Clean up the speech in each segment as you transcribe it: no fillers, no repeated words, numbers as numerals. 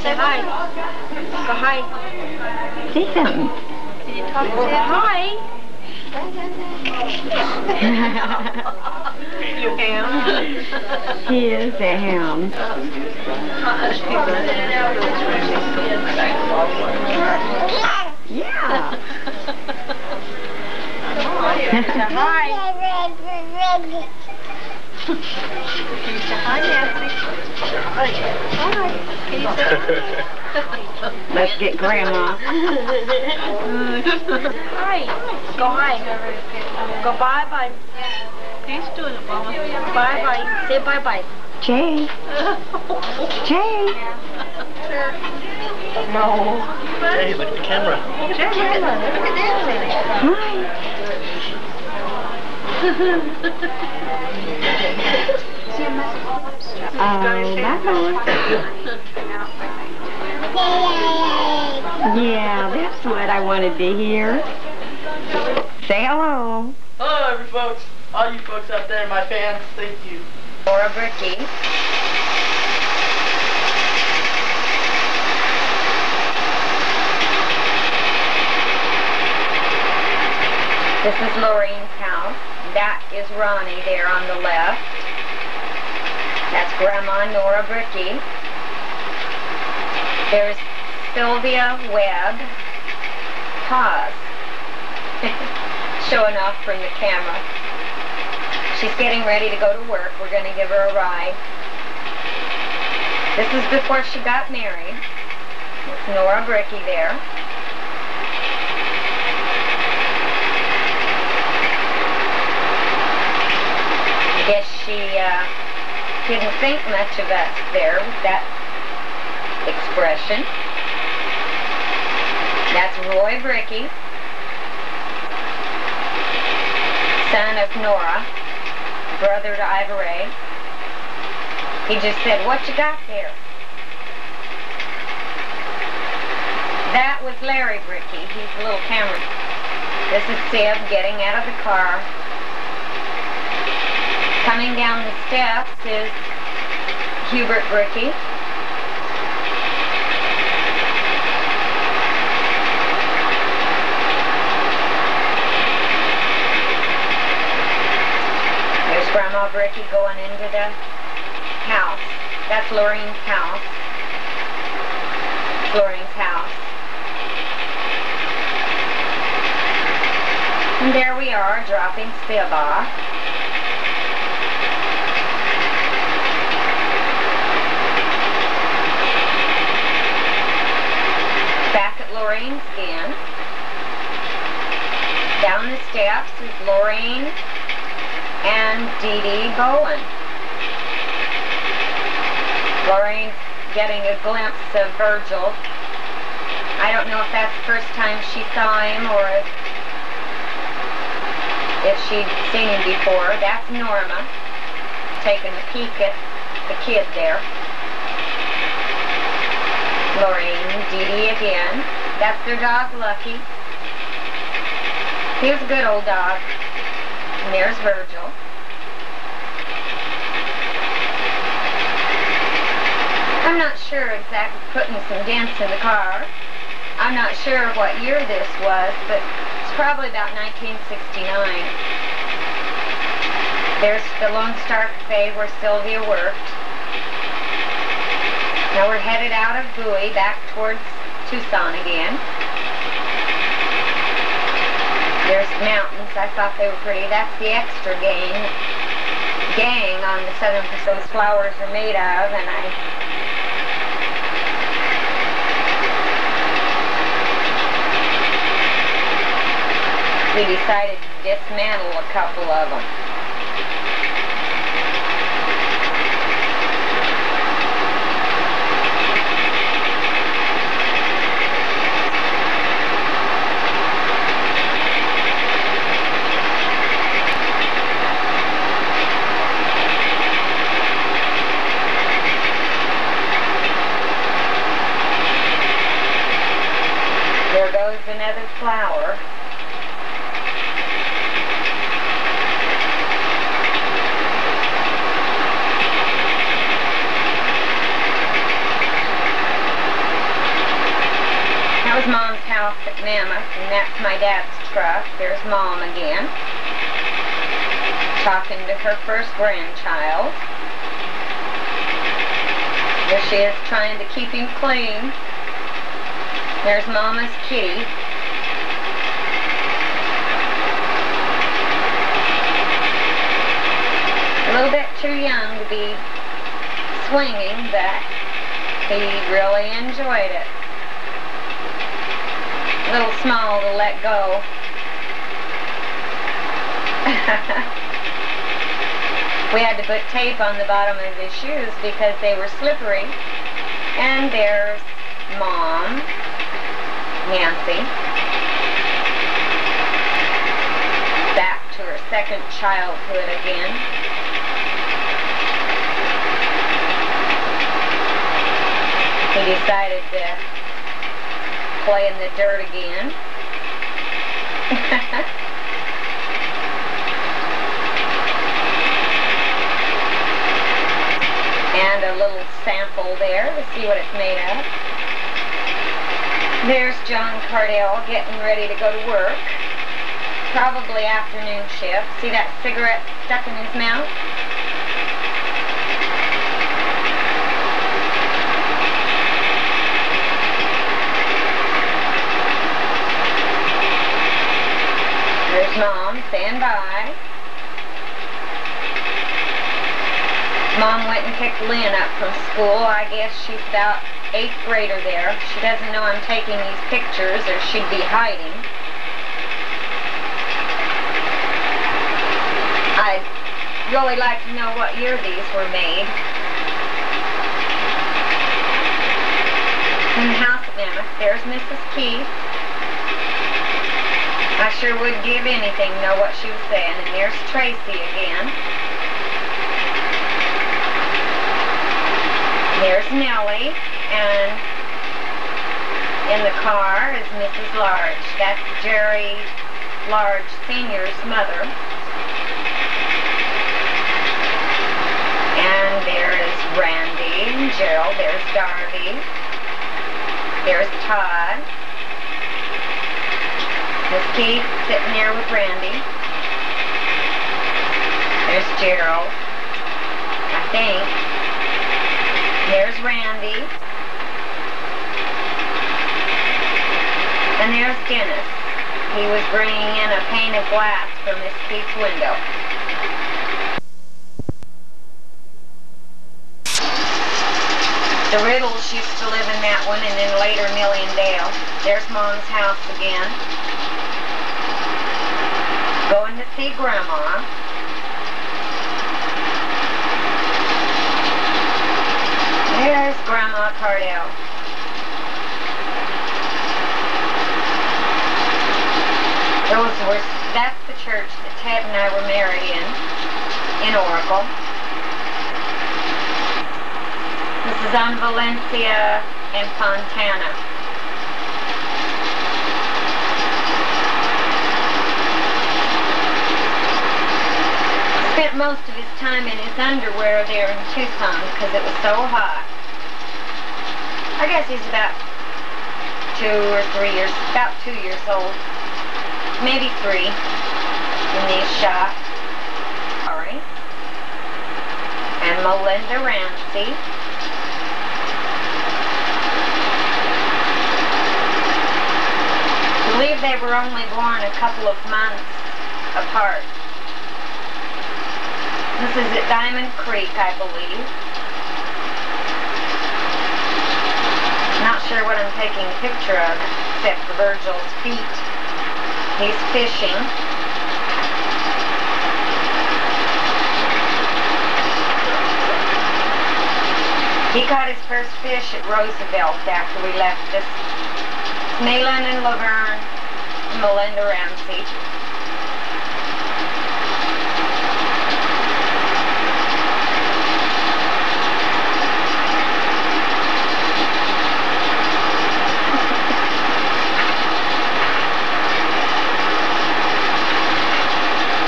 Say hi. Go hi. Say something. Did you talk to him? Hi. You ham. He is a ham. Yeah. Say hi. Can you say hi, Nancy? Hi. Can you say hi? Let's get Grandma. Hi. Go hi. Go bye-bye. He's doing it, Mama. Bye-bye. Say bye-bye. Jay. Jay. No. Hey, look at the camera. Jay, look at Nancy. Hi. Yeah, that's what I wanted to hear. Say hello. Hello, folks. All you folks out there, my fans, thank you. Laura Bricky. This is Lorraine's house. That is Ronnie there on the left. That's Grandma Nora Bricky. There's Sylvia Webb. Pause. Showing off from the camera. She's getting ready to go to work. We're going to give her a ride. This is before she got married. It's Nora Bricky there. I guess she didn't think much of us there with that expression. That's Roy Bricky, son of Nora, brother to Ivory. He just said, "What you got there?" That was Larry Bricky. He's a little camera. This is Seb getting out of the car. Coming down the steps is Hubert Bricky. There's Grandma Bricky going into the house. That's Lorraine's house. It's Lorraine's house. And there we are, dropping Seb off. Back at Lorraine's again. Down the steps is Lorraine and Dee Dee Bowen. Lorraine's getting a glimpse of Virgil. I don't know if that's the first time she saw him or if she'd seen him before. That's Norma, taking a peek at the kid there. Lorraine, Dee Dee again. That's their dog, Lucky. He was a good old dog. And there's Virgil. I'm not sure exactly, putting some dents in the car. I'm not sure what year this was, but it's probably about 1969. There's the Lone Star Cafe where Sylvia worked. Now we're headed out of Bowie back towards Tucson again. There's mountains. I thought they were pretty. That's the extra gang on the southern those flowers are made of, and we decided to dismantle a couple of them. There goes another flower. at Mammoth, and that's my dad's truck. There's Mom again, talking to her first grandchild. There she is, trying to keep him clean. There's Mama's kitty. A little bit too young to be swinging, but he really enjoyed it. A little small to let go. We had to put tape on the bottom of his shoes because they were slippery. And there's Mom, Nancy, back to her second childhood again. He decided to play in the dirt again. And a little sample there to see what it's made of. There's John Cardell getting ready to go to work. Probably afternoon shift. See that cigarette stuck in his mouth? There's Mom, stand by. Mom went and picked Lynn up from school. I guess she's about 8th grader there. She doesn't know I'm taking these pictures, or she'd be hiding. I'd really like to know what year these were made. In the house at Mammoth, there's Mrs. Keith. I sure would give anything to know what she was saying. And there's Tracy again. There's Nellie, and in the car is Mrs. Large. That's Jerry Large Sr.'s mother. And there is Randy and Gerald. There's Darby. There's Todd. Miss Keith sitting there with Randy. There's Gerald, I think. There's Randy. And there's Dennis. He was bringing in a pane of glass from Miss Keith's window. The Riddles used to live in that one, and then later Millie and Dale. There's Mom's house again. Going to see Grandma. There's Grandma Cardell. That's the church that Ted and I were married in Oracle. This is on Valencia and Fontana. Spent most of his time in his underwear there in Tucson because it was so hot. I guess he's about 2 or 3 years, about 2 years old, maybe 3 in these shots. Sorry. And Melinda Ramsey. I believe they were only born a couple of months apart. This is at Diamond Creek, I believe. Not sure what I'm taking a picture of, except for Virgil's feet. He's fishing. He caught his first fish at Roosevelt after we left this. Malin and Laverne and Melinda Ramsey.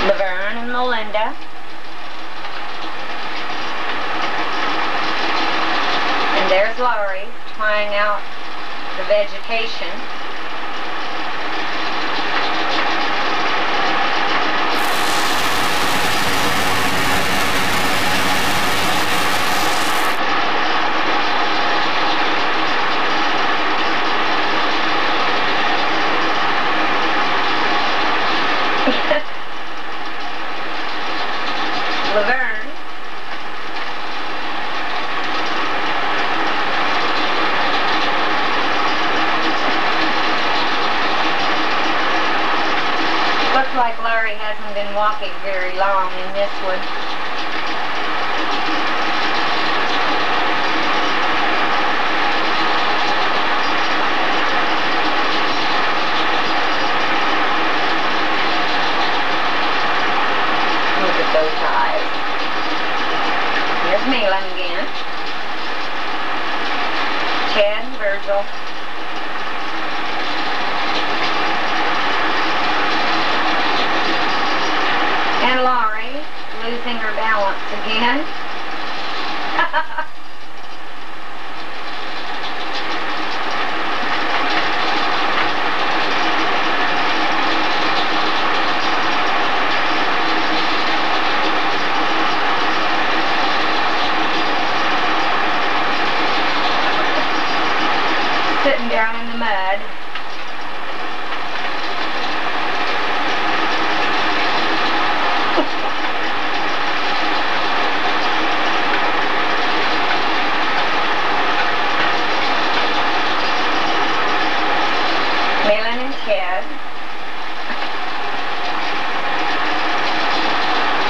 Laverne and Melinda. And there's Laurie trying out the vegetation. talking very long in this one. Look at those eyes. Here's Malin again. Chad and Virgil. And Laurie, losing her balance again. Sitting down in the mud. Malin and Chad.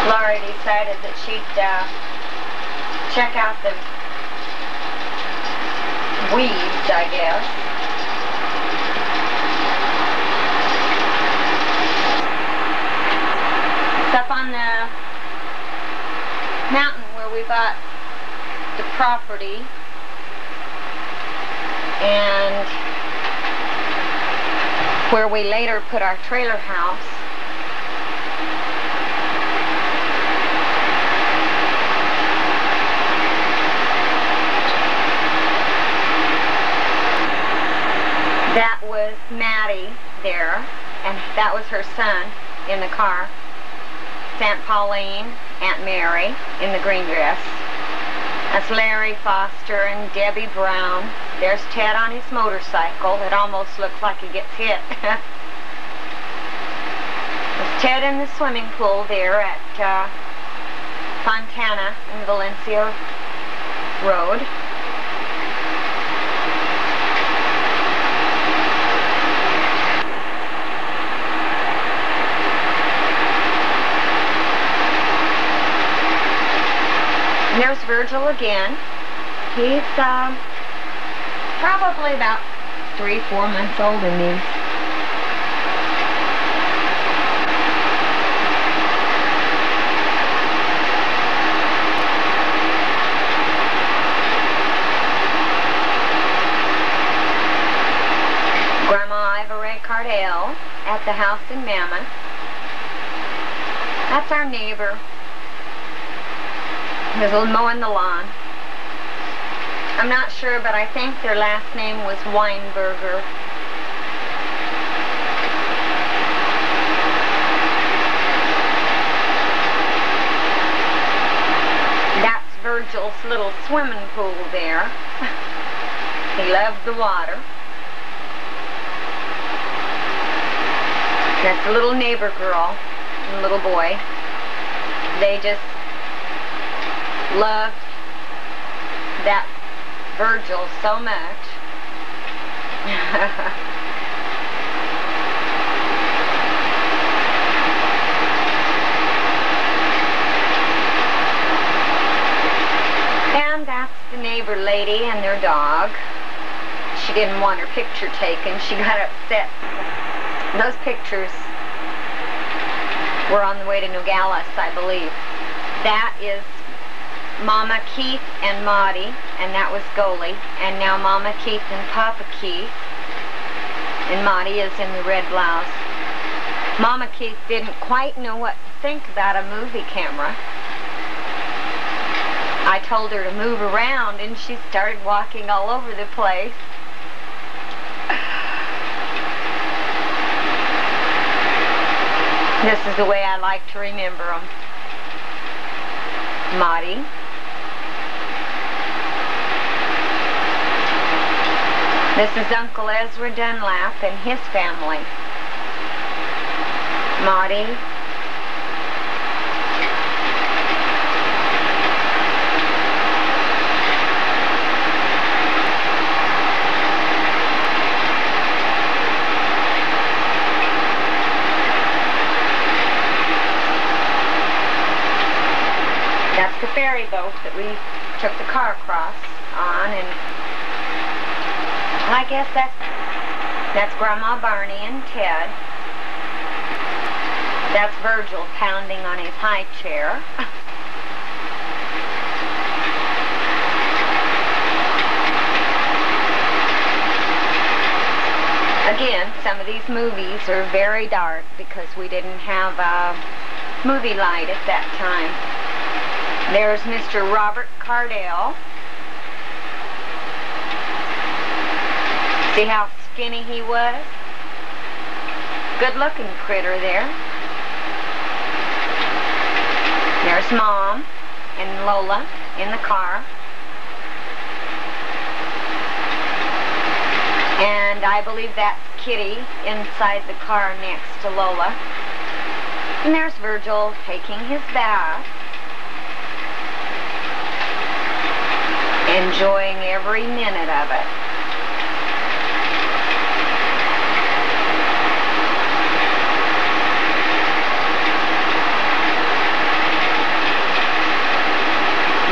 Laurie decided that she'd check out the weeds, I guess. It's up on the mountain where we bought the property, and where we later put our trailer house. That was Maddie there, and that was her son in the car. It's Aunt Pauline, Aunt Mary in the green dress. That's Larry Foster and Debbie Brown. There's Ted on his motorcycle that almost looks like he gets hit. There's Ted in the swimming pool there at Fontana and Valencia Road. And there's Virgil again. He's probably about 3-4 months old in these. Grandma Iva Ray Cardell at the house in Mammoth. That's our neighbor. He's mowing the lawn. I'm not sure, but I think their last name was Weinberger. That's Virgil's little swimming pool there. He loves the water. That's the little neighbor girl and little boy. They just loved that Virgil so much. And that's the neighbor lady and their dog. She didn't want her picture taken. She got upset. Those pictures were on the way to Nogales, I believe. That is Mama Keith and Maudie, and that was Goalie, and now Mama Keith and Papa Keith, and Maudie is in the red blouse. Mama Keith didn't quite know what to think about a movie camera. I told her to move around, and she started walking all over the place. This is the way I like to remember them. Maudie. This is Uncle Ezra Dunlap and his family. Maudie. took the car cross on, and I guess that's Grandma Barney and Ted. That's Virgil pounding on his high chair. Again, some of these movies are very dark because we didn't have a movie light at that time. There's Mr. Robert Cardell. See how skinny he was? Good-looking critter there. There's Mom and Lola in the car. And I believe that's Kitty inside the car next to Lola. And there's Virgil taking his bath. Enjoying every minute of it.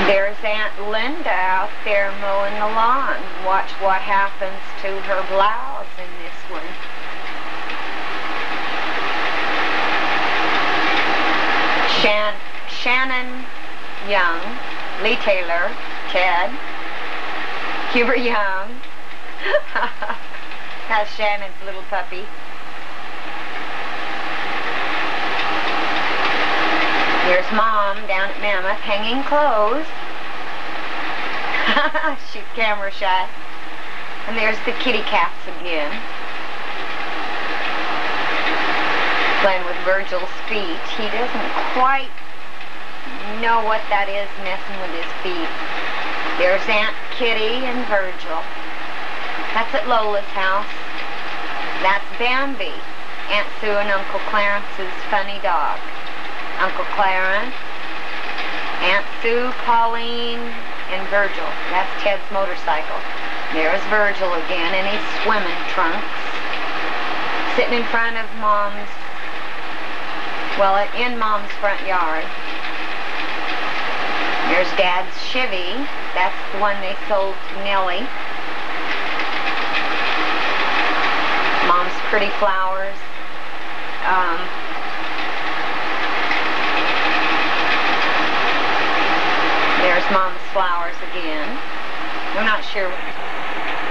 There's Aunt Linda out there mowing the lawn. Watch what happens to her blouse in this one. Shannon Young, Lee Taylor, Ted, Hubert Young. That's Shannon's little puppy. Here's Mom down at Mammoth hanging clothes. She's camera shy. And there's the kitty cats again. Playing with Virgil's feet. He doesn't quite know what that is, messing with his feet. There's Aunt Kitty and Virgil. That's at Lola's house. That's Bambi, Aunt Sue and Uncle Clarence's funny dog. Uncle Clarence, Aunt Sue, Pauline, and Virgil. That's Ted's motorcycle. There's Virgil again in his swimming trunks, sitting in front of Mom's, well, in Mom's front yard. There's Dad's Chevy. That's the one they sold to Nellie. Mom's pretty flowers. There's Mom's flowers again. I'm not sure.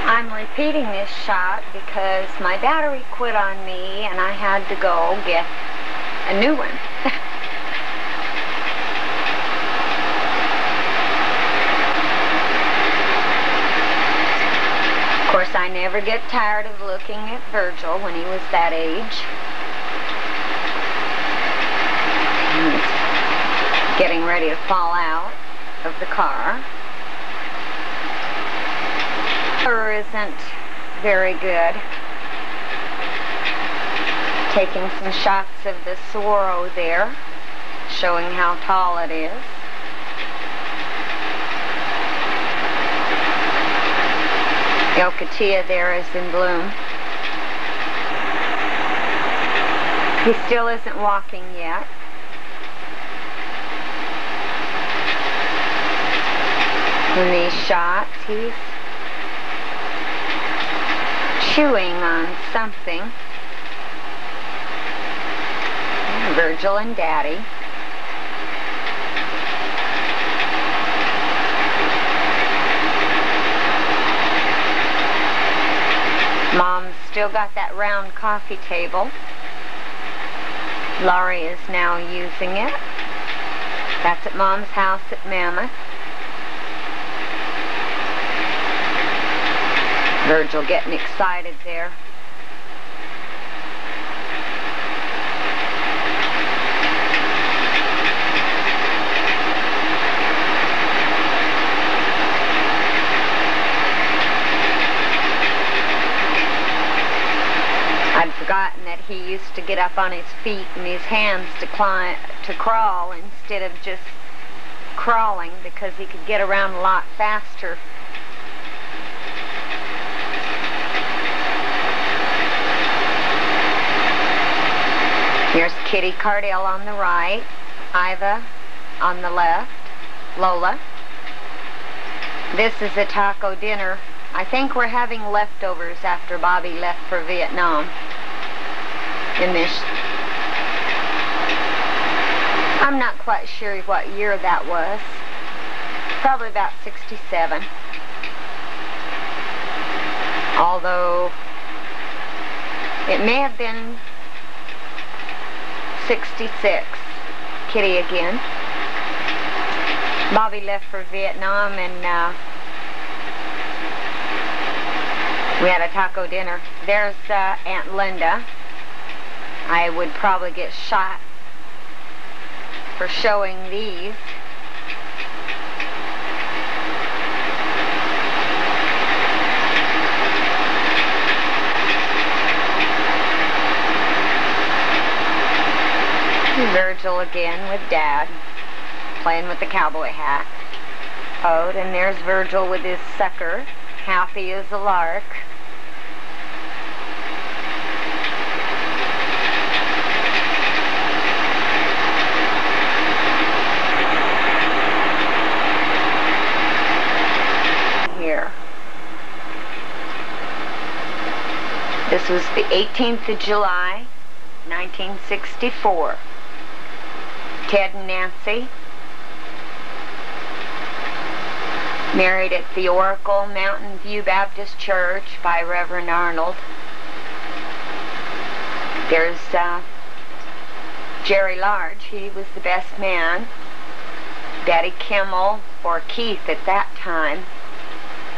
I'm repeating this shot because my battery quit on me and I had to go get a new one. Of course, I never get tired of looking at Virgil when he was that age. He's getting ready to fall out of the car. Her isn't very good. Taking some shots of the Saguaro there, showing how tall it is. The Ocotillo there is in bloom. He still isn't walking yet. In these shots, he's chewing on something. Virgil and Daddy. Mom's still got that round coffee table. Laurie is now using it. That's at Mom's house at Mammoth. Virgil getting excited there. I'd forgotten that he used to get up on his feet and his hands to crawl instead of just crawling because he could get around a lot faster. Here's Kitty Cardell on the right, Iva on the left, Lola, This is a taco dinner. I think we're having leftovers after Bobby left for Vietnam. In this, I'm not quite sure what year that was. Probably about 67. Although it may have been 66. Kitty again. Bobby left for Vietnam and we had a taco dinner. There's Aunt Linda. I would probably get shot for showing these. Virgil again with Dad, playing with the cowboy hat. Oh, and there's Virgil with his sucker, happy as a lark. Here. This was the 18th of July, 1964. Ted and Nancy, married at the Oracle Mountain View Baptist Church by Reverend Arnold. There's Jerry Large, he was the best man. Betty Kimmel, or Keith at that time,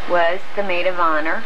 was the maid of honor.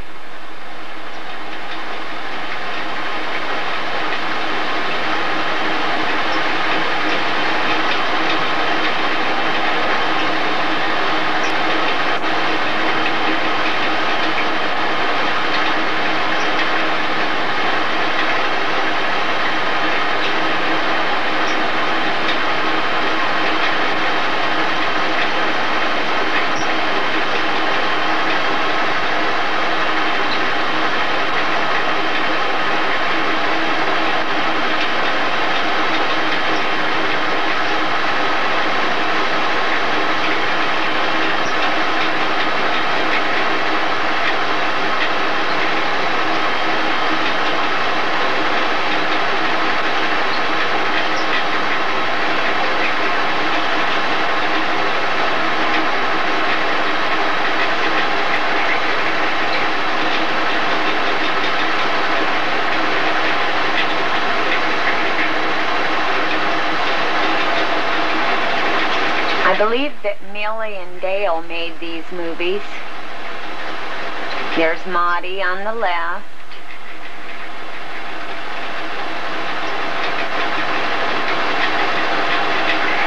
I believe that Millie and Dale made these movies. There's Maudie on the left.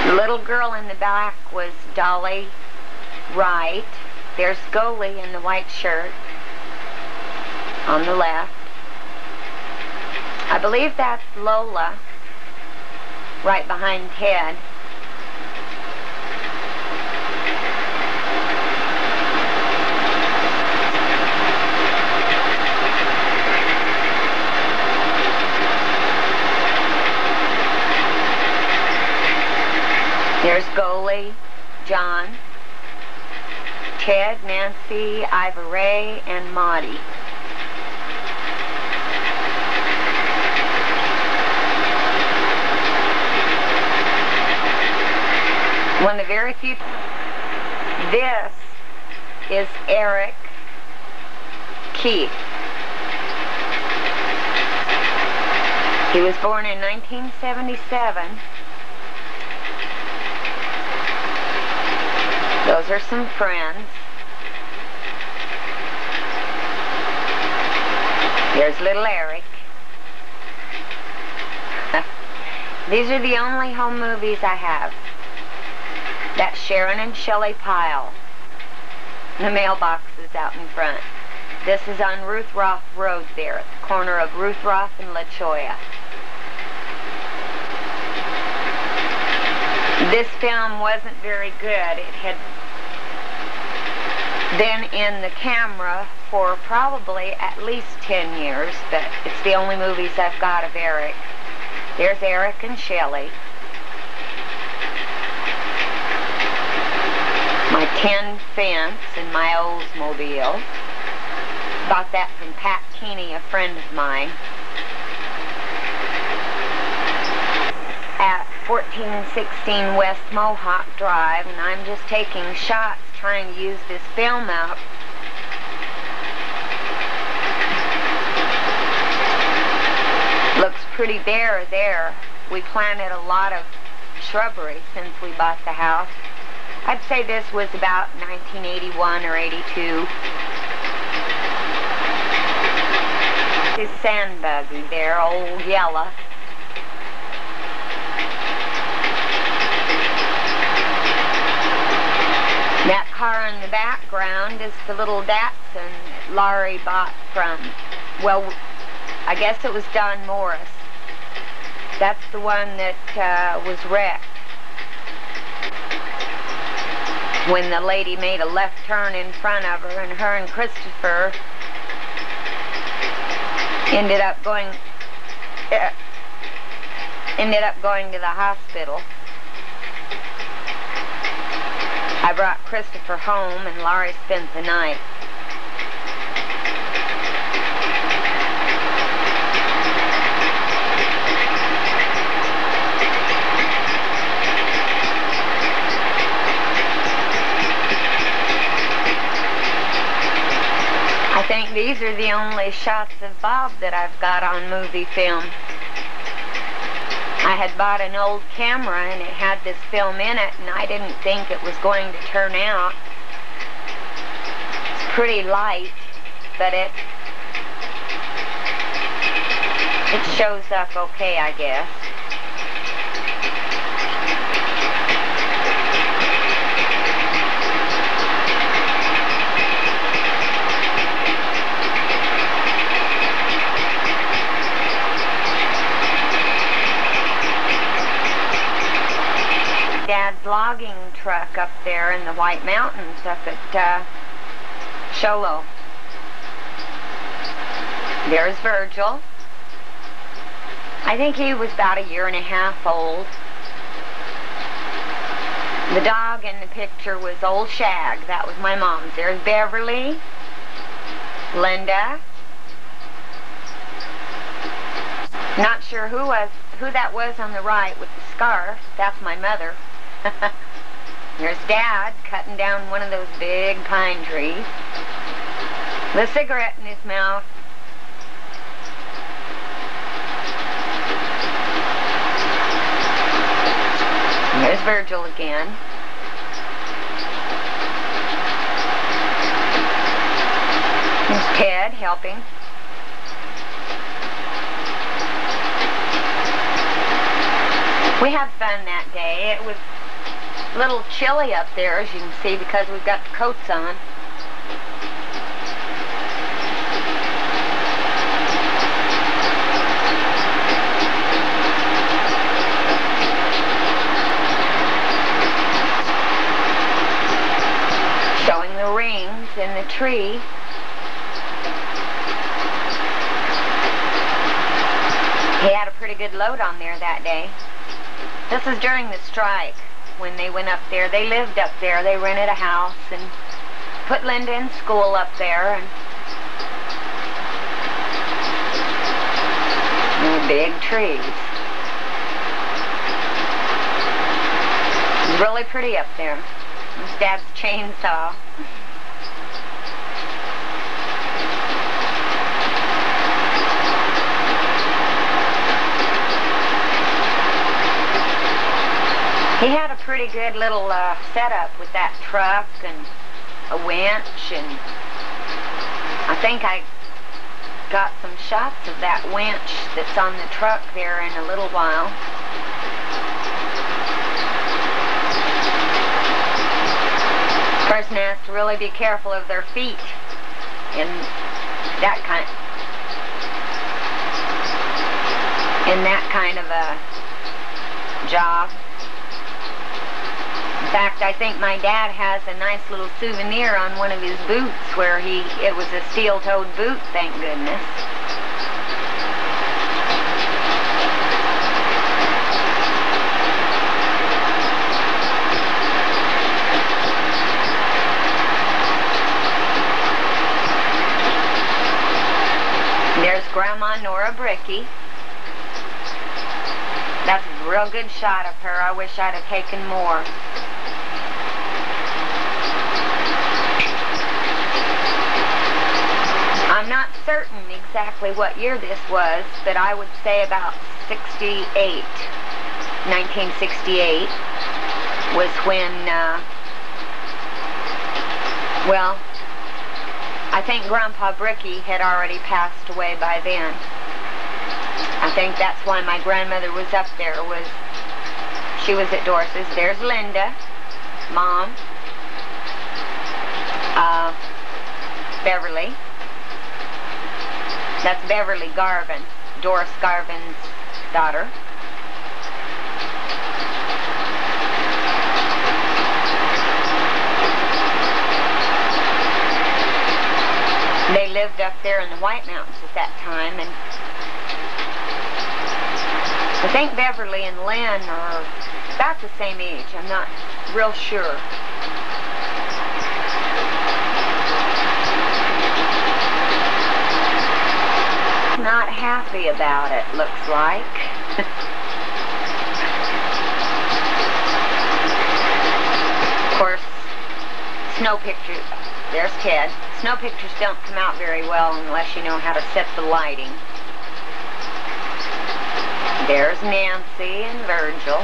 The little girl in the back was Dolly Wright. There's Goalie in the white shirt on the left. I believe that's Lola right behind Ted. There's Goalie, John, Ted, Nancy, Ivor Ray, and Maudie. One of the very few. This is Eric Keith. He was born in 1977. Those are some friends. There's little Eric. These are the only home movies I have. That's Sharon and Shelley Pyle. The mailbox is out in front. This is on Ruth Roth Road there, at the corner of Ruth Roth and La Choya. This film wasn't very good. It had been in the camera for probably at least 10 years, but it's the only movies I've got of Eric. There's Eric and Shelley. My tin fence in my Oldsmobile. Bought that from Pat Keeney, a friend of mine, at 1416 West Mohawk Drive, and I'm just taking shots trying to use this film up. Looks pretty bare there. We planted a lot of shrubbery since we bought the house. I'd say this was about 1981 or 82. This sand buggy there, old yellow. That car in the background is the little Datsun Laurie bought from, well, I guess it was Don Morris. That's the one that was wrecked when the lady made a left turn in front of her, and her and Christopher ended up going to the hospital. I brought Christopher home, and Laurie spent the night. I think these are the only shots of Bob that I've got on movie film. I had bought an old camera and it had this film in it, and I didn't think it was going to turn out. It's pretty light, but it shows up okay, I guess. Dad's logging truck up there in the White Mountains up at Sholo. There's Virgil. I think he was about 1.5 years old. The dog in the picture was old Shag. That was my mom's. There's Beverly, Linda. Not sure who that was on the right with the scarf. That's my mother. There's Dad cutting down one of those big pine trees. The cigarette in his mouth. And there's Virgil again. There's Ted helping. We had fun that day. It was a little chilly up there, as you can see, because we've got the coats on. Showing the rings in the tree. He had a pretty good load on there that day. This is during the strike, when they went up there. They lived up there. They rented a house and put Linda in school up there. And big trees. It's really pretty up there. It's Dad's chainsaw. He had a pretty good little setup with that truck and a winch, and I think I got some shots of that winch that's on the truck there in a little while. Person has to really be careful of their feet in that kind of a job. In fact, I think my dad has a nice little souvenir on one of his boots where it was a steel-toed boot, thank goodness. Grandma Nora Bricky. That's a real good shot of her. I wish I'd have taken more. I'm not certain exactly what year this was, but I would say about 68. 1968 was when, well, I think Grandpa Bricky had already passed away by then. I think that's why my grandmother was up there. She was at Doris's. There's Linda, Mom, Beverly. That's Beverly Garvin, Doris Garvin's daughter. They lived up there in the White Mountains at that time, and I think Beverly and Lynn are about the same age. I'm not real sure. Not happy about it, looks like. Of course, snow pictures, there's Ted. Snow pictures don't come out very well unless you know how to set the lighting. There's Nancy and Virgil.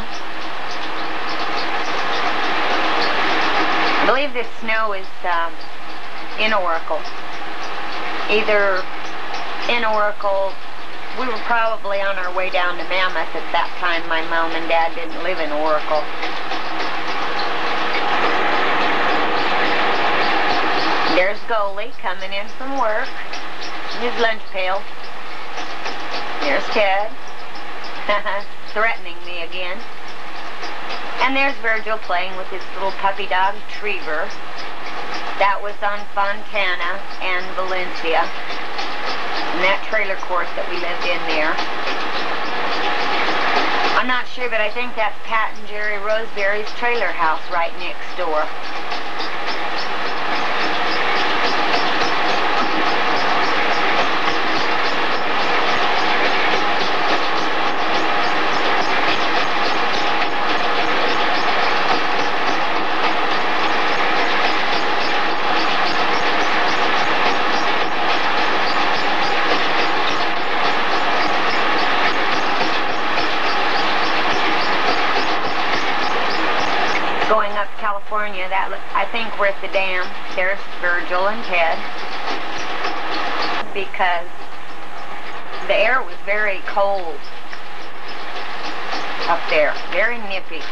I believe this snow is in Oracle. Either in Oracle, we were probably on our way down to Mammoth at that time. My mom and dad didn't live in Oracle. There's Goalie coming in from work. His lunch pail. There's Ted. Threatening me again. And there's Virgil playing with his little puppy dog, Trevor. That was on Fontana and Valencia. And that trailer court that we lived in there. I'm not sure, but I think that's Pat and Jerry Roseberry's trailer house right next door. Going up California, I think we're at the dam. There's Virgil and Ted. Because the air was very cold up there, very nippy.